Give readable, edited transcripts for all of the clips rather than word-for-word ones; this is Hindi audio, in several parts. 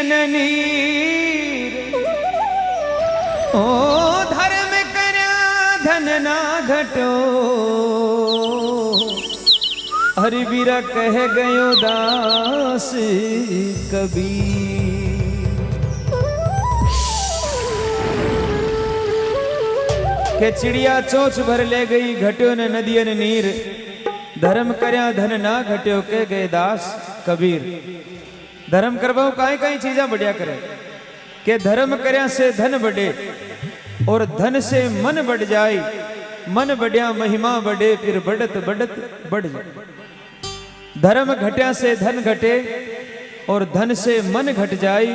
नदियन नीर ओ धर्म करया धन ना घटो हरि बीरा कह गयो दास कबीर। के चिड़िया चोंच भर ले गई घट्यो न नदियन नीर धर्म करया धन ना घट्यो के गए दास कबीर। धर्म करवाओ काई काई चीजा बढ़िया करे के धर्म करया से धन बढ़े और धन से मन बढ़ जाए, मन बढ़िया महिमा बढ़े फिर बढ़त बढ़त बढ़ जाए। धर्म घट्या से धन घटे और धन से मन घट जाए,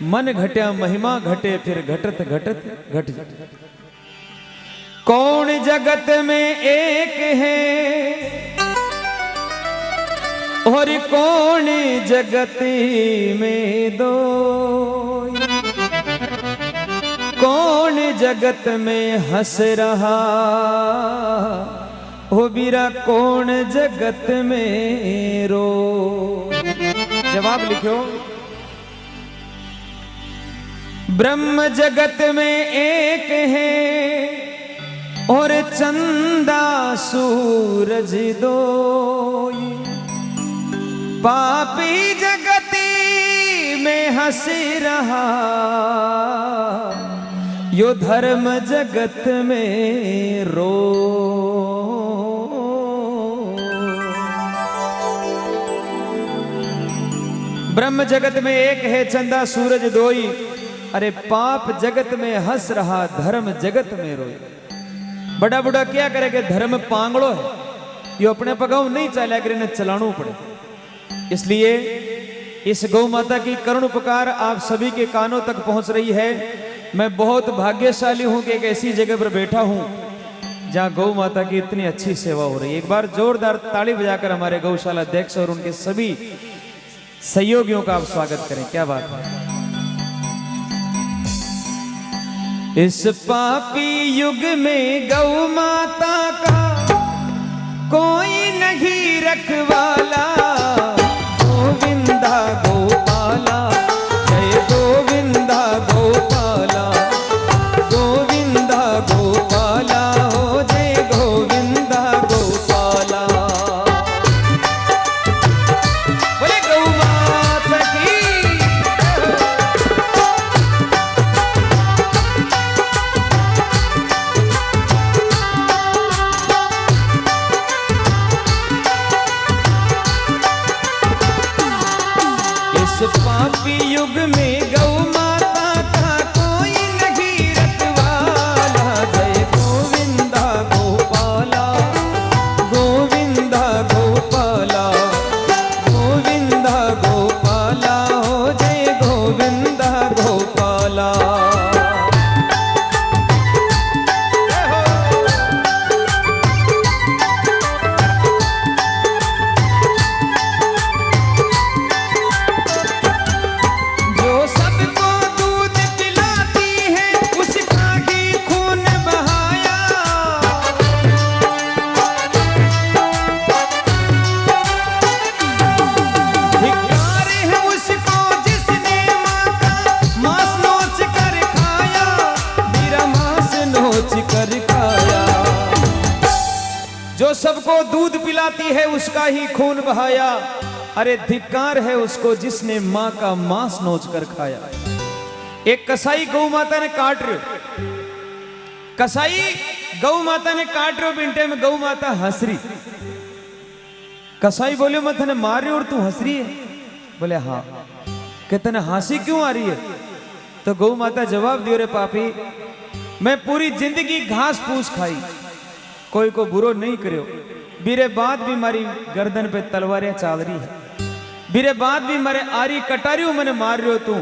मन घट्या महिमा घटे फिर घटत घटत घट जाए। कौन जगत में एक है और कौन जगत में दो, कौन जगत में हंस रहा हो बीरा कौन जगत में रो। जवाब लिखो। ब्रह्म जगत में एक है और चंदा सूरज दो, पापी जगती में हंस रहा यो धर्म जगत में रो। ब्रह्म जगत में एक है चंदा सूरज दोई, अरे पाप जगत में हंस रहा धर्म जगत में रोई। बड़ा बुढ़ा क्या करेगा, धर्म पांगड़ो है, यो अपने पगाऊ नहीं चला कर चलाणु पड़े। इसलिए इस गौ माता की करुण उपकार आप सभी के कानों तक पहुंच रही है। मैं बहुत भाग्यशाली हूं कि एक ऐसी जगह पर बैठा हूं जहां गौ माता की इतनी अच्छी सेवा हो रही है। एक बार जोरदार ताली बजाकर हमारे गौशाला अध्यक्ष और उनके सभी सहयोगियों का आप स्वागत करें। क्या बात है। इस पापी युग में गौ माता का कोई नहीं रखवाला, गोविंदा गोपाला जय गोविंदा गोपाला, गोविंदा गोपाला हो जय गोविंदा गोपाला। बोले गौ माता की। पापी युग में गौ माता का कोई नहीं रखवाला, जय गोविंदा गोपाला, गोविंदा गोपाला, गोविंदा गोपाला हो जय गोविंदा गोपाला। जो सबको दूध पिलाती है उसका ही खून बहाया, अरे धिक्कार है उसको जिसने मां का मांस नोच कर खाया। एक कसाई गौ माता ने काट रहे, कसाई गौ माता ने काट रहे बिंटे में गौ माता हंस रही। कसाई बोले मैं तने मार रही और तू हंस रही है। बोले हाँ। कहते ना हंसी क्यों आ रही है। तो गौ माता जवाब दियो रे पापी, मैं पूरी जिंदगी घास फूस खाई, कोई को बुरो नहीं करो, बीरे बाद भी मारी गर्दन पे तलवारें चाल रही है, बीरे बाद भी मारे आरी कटारियों मैंने मार रहे हो तू,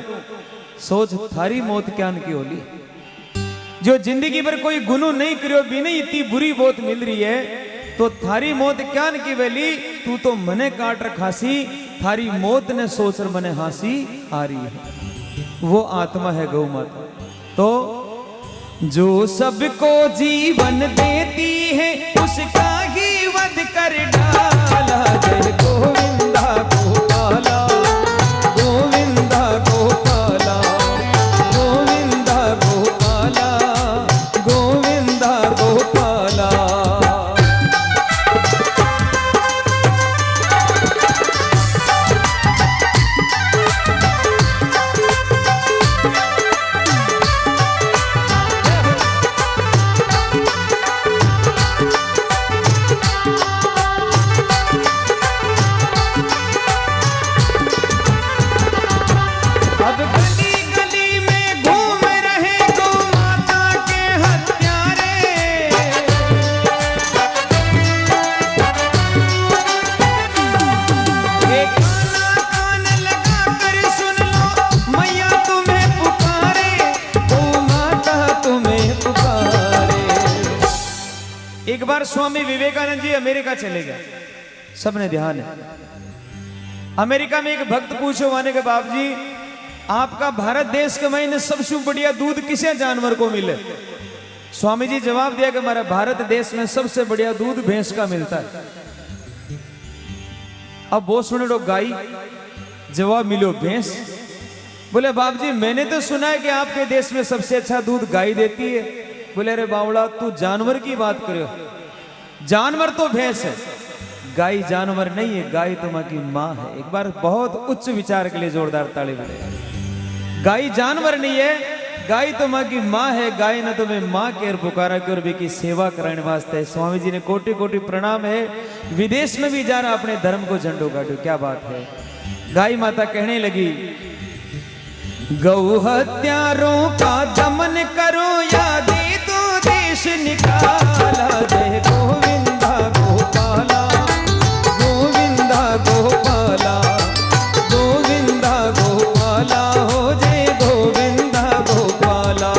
सोच थारी मौत क्या की होली। जो जिंदगी भर कोई गुनू नहीं करो भी नहीं इतनी बुरी मौत मिल रही है, तो थारी मौत क्या की वेली, तू तो मने काट रखासी, थारी मौत ने सोचकर मने हासी आ रही है। वो आत्मा है गौ माता। तो जो सबको जीवन देती है उसका ही वध कर डाला, जय गोविंदा गोपाला, गोविंदा गोपाला। एक बार स्वामी विवेकानंद जी अमेरिका चले गए, सबने ध्यान है। अमेरिका में एक भक्त पूछो माने के बाप जी आपका भारत देश के महीने सबसे बढ़िया दूध किसे जानवर को मिले? स्वामी जी जवाब दिया कि हमारा भारत देश में सबसे बढ़िया दूध भैंस का मिलता है। अब वो सुने लो गाय, जवाब मिलो भैंस। बोले बाप जी मैंने तो सुना है कि आपके देश में सबसे अच्छा दूध गाय देती है। बोले अरे बावड़ा तू जानवर की बात करो, जानवर तो भैंस है, गाय जानवर नहीं है, गाय तुम्हारी माँ है। एक बार बहुत उच्च विचार के लिए जोरदार ताली बजाए। गाय जानवर नहीं है, गाय तुम्हारी माँ है, गाय ने तुम्हें माँ के पुकारा के और भी की सेवा कराने वास्ते। स्वामी जी ने कोटि कोटि प्रणाम है। विदेश में भी जा रहा अपने धर्म को झंडो गाड़ो, क्या बात है। गाय माता कहने लगी गौ हत्यारों का दमन करो या दे दो देश निकाला। जय गोविंदा गोपाला गोविंदा गोपाला गोविंदा गोपाला हो जय गोविंदा गोपाला।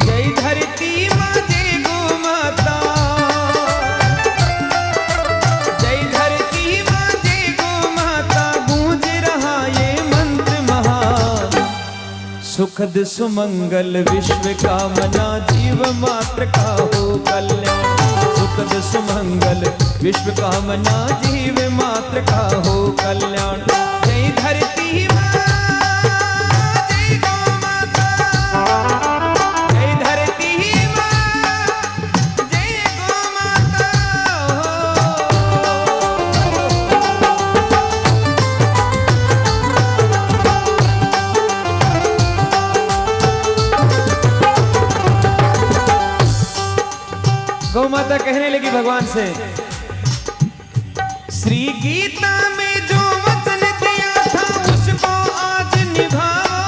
जय धरती माँ जय गो माता, जय धरती माँ जय गो माता, गूंज रहा ये मंत्र महान। सुखद सुमंगल विश्व कामना जीव मात्र का हो कल्याण। सुखद सुमंगल विश्व कामना जीव मात्र का हो कल्याण। जय धरती माँ जय गौ माता, जय धरती माँ जय गौ माता। गौ माता कहने लगी भगवान से श्री गीता में जो वचन दिया था उसको आज निभाओ।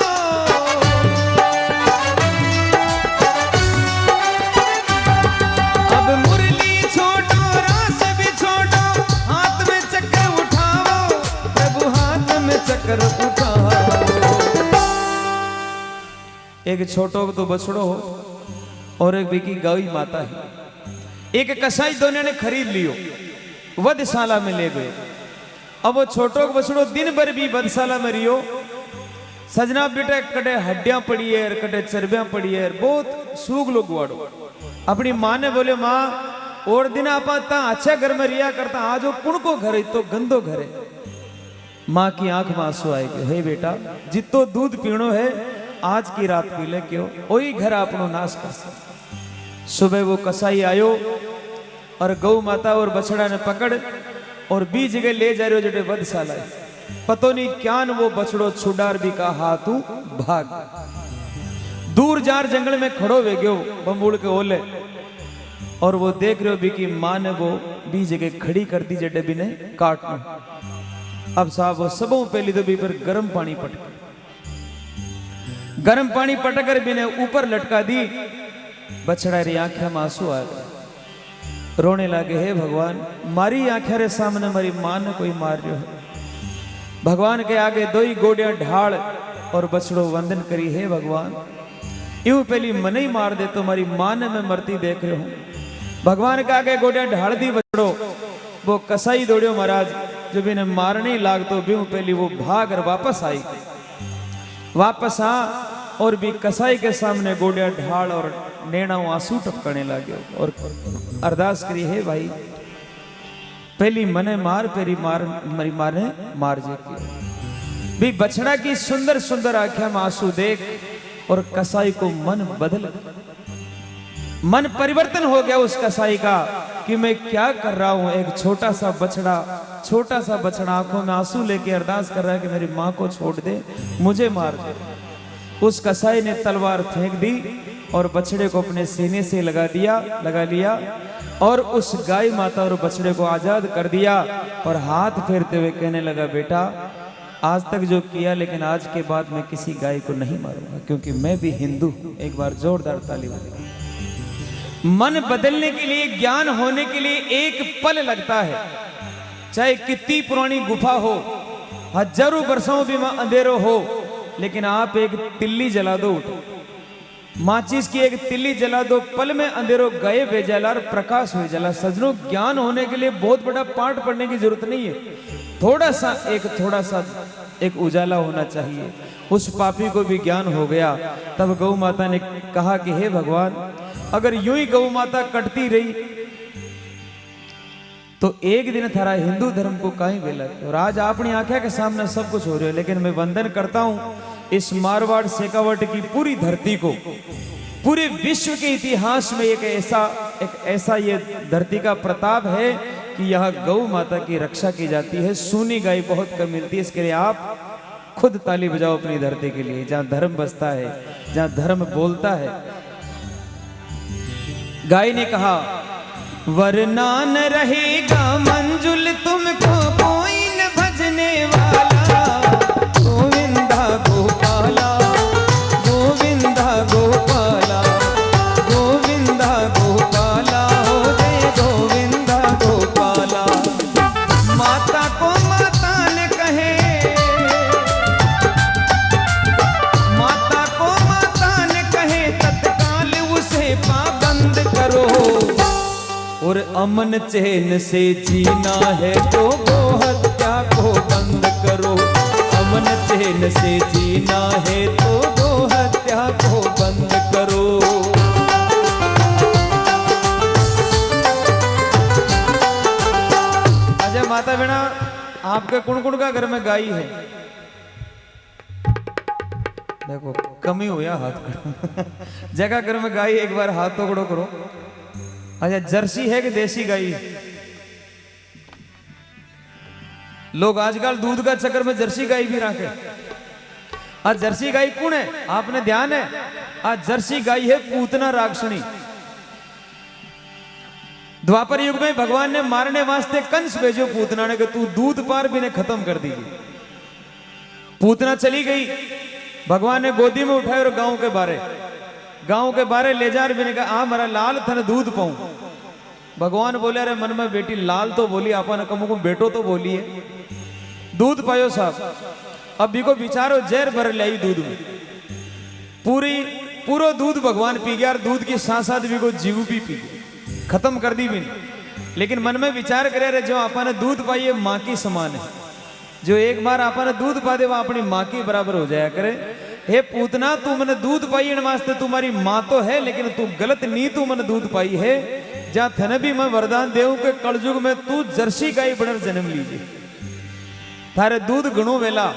अब मुरली छोड़ो रास भी छोड़ो, हाथ में चक्र उठाओ प्रभु हाथ में चक्र उठाओ। एक छोटो तो बछड़ो और एक बिकी गौ माता है। एक कसाई दोनों ने खरीद लियो, वधशाला में ले गए। अब वो छोटो बछड़ो दिन भर भी वधशाला में रियो। सजना बेटा कटे हड्डियां पड़ी है, कटे चर्बियां पड़ी है, बहुत सूग लोग गुआड़ो। अपनी माँ ने बोले माँ और दिन आपा अच्छा घर में रिया करता, आज वो कुण को घर है तो गंदो घर है। माँ की आंख में आंसू आएगे, हे बेटा जितो दूध पीणो है आज की रात पी ले, क्यों वही घर आपनो नाश कर सकते। सुबह वो कसाई आयो और गौ माता और बछड़ा ने पकड़ और बी जगह ले जा रहे हो जो वधशाला। पतो नहीं क्या न वो बछड़ो छुडार भी का हाथू भाग दूर जार जंगल में खड़ो वे गयो बम्बूड़ के ओले। और वो देख रहे हो भी की माँ ने वो बी जगह खड़ी कर दी जडे भी ने काटना। अब साहब वो सबों पहली तो भी पर गर्म पानी पटक, गर्म पानी पटकर भी ने ऊपर लटका दी। बछड़ा री आंखें में आंसू आ गए, रोने लगे हे भगवान मारी आंखें रे सामने मारी मां ने कोई मार रहा है। भगवान के आगे दो ही गोडियां ढाल और बछड़ो वंदन करी, हे भगवान यूं पहली मन ही मार दे तो मारी मां ने मैं मरती देख रहे हूं। भगवान के आगे गोडियां ढाल दी बछड़ो। वो कसाई दौड़ियो महाराज जब इन्हें मारने लाग तो भी पहली वो भाग और वापस आई। वापस आ और भी कसाई के सामने गोडिया ढाल और नैना आंसू टपकने लगे और अरदास करी, हे भाई पहली मने मार पेरी मार मरी मारे मार जे की। भी बछड़ा की सुंदर सुंदर आंखें में आंसू देख और कसाई को मन बदल, मन परिवर्तन हो गया उस कसाई का कि मैं क्या कर रहा हूं। एक छोटा सा बछड़ा आंखों में आंसू लेके अरदास कर रहा है कि मेरी मां को छोड़ दे, मुझे मार दे। उस कसाई ने तलवार फेंक दी और बछड़े को अपने सीने से लगा लिया और उस गाय माता और बछड़े को आजाद कर दिया और हाथ फेरते हुए कहने लगा, बेटा आज तक जो किया लेकिन आज के बाद मैं किसी गाय को नहीं मारूंगा क्योंकि मैं भी हिंदू हूं। एक बार जोरदार ताली बजाइए। मन बदलने के लिए, ज्ञान होने के लिए एक पल लगता है। चाहे कितनी पुरानी गुफा हो, हजारों वर्षों भी में अंधेरो हो, लेकिन आप एक तिल्ली जला दो, माचिस की एक तिल्ली जला दो, पल में अंधेरो गए बेजला और प्रकाश हो जला। सजनों, ज्ञान होने के लिए बहुत बड़ा पाठ पढ़ने की जरूरत नहीं है, थोड़ा सा एक उजाला होना चाहिए। उस पापी को भी ज्ञान हो गया। तब गौ माता ने कहा कि हे भगवान, अगर यूं ही गौ माता कटती रही तो एक दिन थारा हिंदू धर्म को कहीं बेला। और आज अपनी आंखें के सामने सब कुछ हो रहा है, लेकिन मैं वंदन करता हूं इस मारवाड़ शेखावट की पूरी धरती को। पूरे विश्व के इतिहास में एक ऐसा ये धरती का प्रताप है कि यहाँ गौ माता की रक्षा की जाती है। सूनी गाय बहुत कम मिलती है, इसके लिए आप खुद ताली बजाओ अपनी धरती के लिए, जहां धर्म बसता है, जहां धर्म बोलता है। गाय ने कहा, वरना न रहेगा मंजुल तुमको कोई न भजने वाला। गोविंदा गोपाला, गोविंदा गोपाला, गोविंदा गोपाला, हो जय गोविंदा गोपाला। माता को माता ने कहे, माता को माता ने कहे, तत्काल उसे पाबंद करो। और अमन चैन से जीना है तो गो हत्या को बंद करो। अमन चैन से जीना है तो गो हत्या को बंद करो। अजय माता बिना आपके कुण का घर में गाय है, देखो कमी हुआ हाथ करो जगह घर में गाय, एक बार हाथ पकड़ो करो। अच्छा, जर्सी है कि देसी गाय? लोग आजकल दूध का चक्कर में जर्सी गाय भी रखे। आज जर्सी गाय कौन है? आपने ध्यान है, आज जर्सी गाय है पूतना राक्षणी। द्वापर युग में भगवान ने मारने वास्ते कंस भेजो पूतना ने कि तू दूध पार भी ने खत्म कर दीजिए। पूतना चली गई, भगवान ने गोदी में उठाए और गांव के बारे ले जा रहे, कहा आ मेरा लाल थन दूध पाऊं। भगवान बोले, अरे मन में बेटी लाल तो बोली, आपन कमु को बेटो तो बोली है। दूध पायो साहब, अब भी को बिचारो जहर भर लाई दूध में, पूरो दूध भगवान पी गया। और दूध की साथ भी को जीव भी पी गया, खत्म कर दी भी। लेकिन मन में विचार करे, रहे जो आपने दूध पाई है माँ की समान है। जो एक बार आपने दूध पा दे वो अपनी माँ की बराबर हो जाया करे। हे पूतना, तू मैंने दूध पाई इन वास्ते तुम्हारी माँ तो है, लेकिन तू गलत नहीं, तू मैंने दूध पाई है। जा थने भी मैं वरदान देऊं के कलयुग में तू जर्सी गाय बनर जन्म लीजिए। थारे दूध घणो वेला,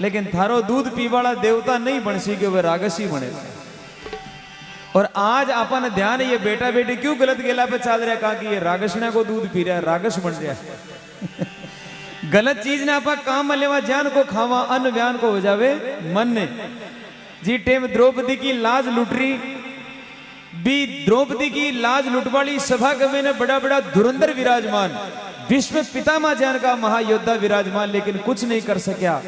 लेकिन थारो दूध पीवाला देवता नहीं बनसी के वे रागसी बनेगा। और आज अपन ध्यान, ये बेटा बेटी क्यों गलत गेला पे चल रहा, कहा कि ये रागसना को दूध पी रहा है, रागस बन रहा है गलत चीज ने आपा काम में लेवा, जान को खावा, अन्न व्यान को हो जावे मन ने। जी टेम द्रौपदी की लाज लुट रही भी, द्रौपदी की लाज लुटवाली सभा गवे ने बड़ा बड़ा धुरंधर विराजमान, विश्व पितामह जान का महायोद्धा विराजमान, लेकिन कुछ नहीं कर सका,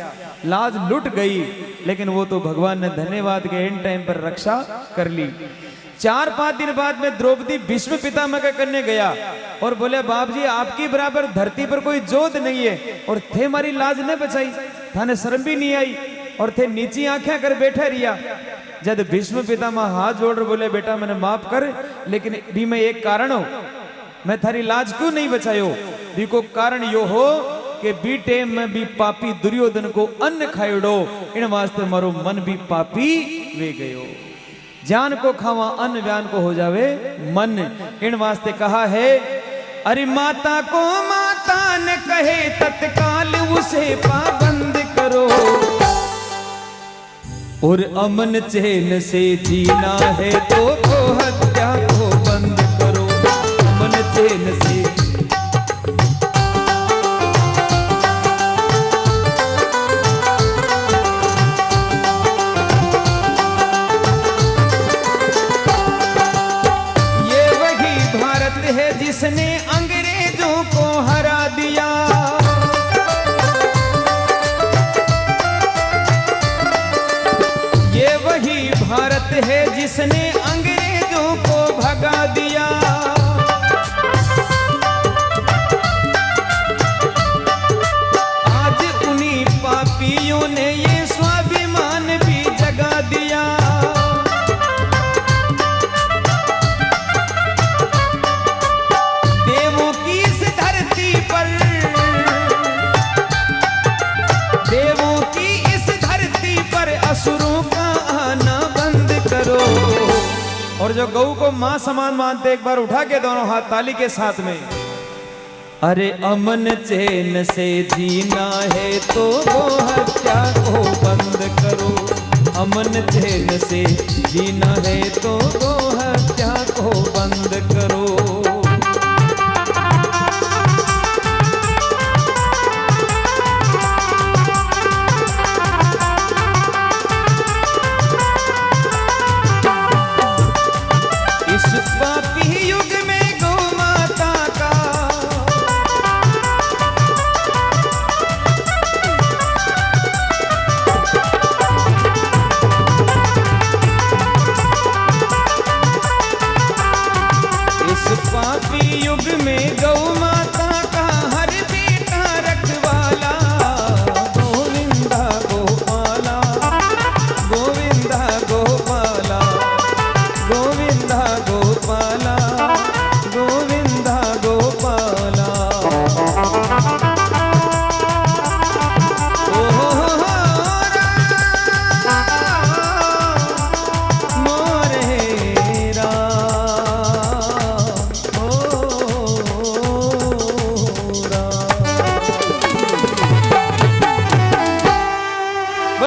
लाज लुट गई। लेकिन वो तो भगवान ने धन्यवाद के इन टाइम पर रक्षा कर ली। 4-5 दिन बाद में द्रौपदी भीष्म पितामह के करने गया और बोले, बाप जी आपकी बराबर धरती पर कोई जोध नहीं है, और थे हमारी लाज न बचाई, थाने शर्म भी नहीं आई, और थे नीची आंखें कर बैठे रिया। जब भीष्म पितामह हाथ जोड़ बोले, बेटा मैंने माफ कर, लेकिन भी मैं एक कारण हो, मैं थारी लाज क्यों नहीं बचायो? भी को कारण यो हो कि बी टेम में भी पापी दुर्योधन को अन्न खाइडो, इन वास्ते मारो मन भी पापी वे गयो। जान को खावा अन्न व्यान को हो जावे मन, इन वास्ते कहा है, अरे माता को माता ने कहे तत्काल उसे पाबंद करो। और अमन चैन से जीना है तो हत्या को बंद करो। अमन चैन से जिसने अंग्रेजों को हरा दिया, ये वही भारत है जिसने अंग्रेजों को भगा दिया। और जो गऊ को मां समान मानते एक बार उठा के दोनों हाथ ताली के साथ में, अरे अमन चैन से जीना है तो गो हत्या को बंद करो, अमन चैन से जीना है तो गो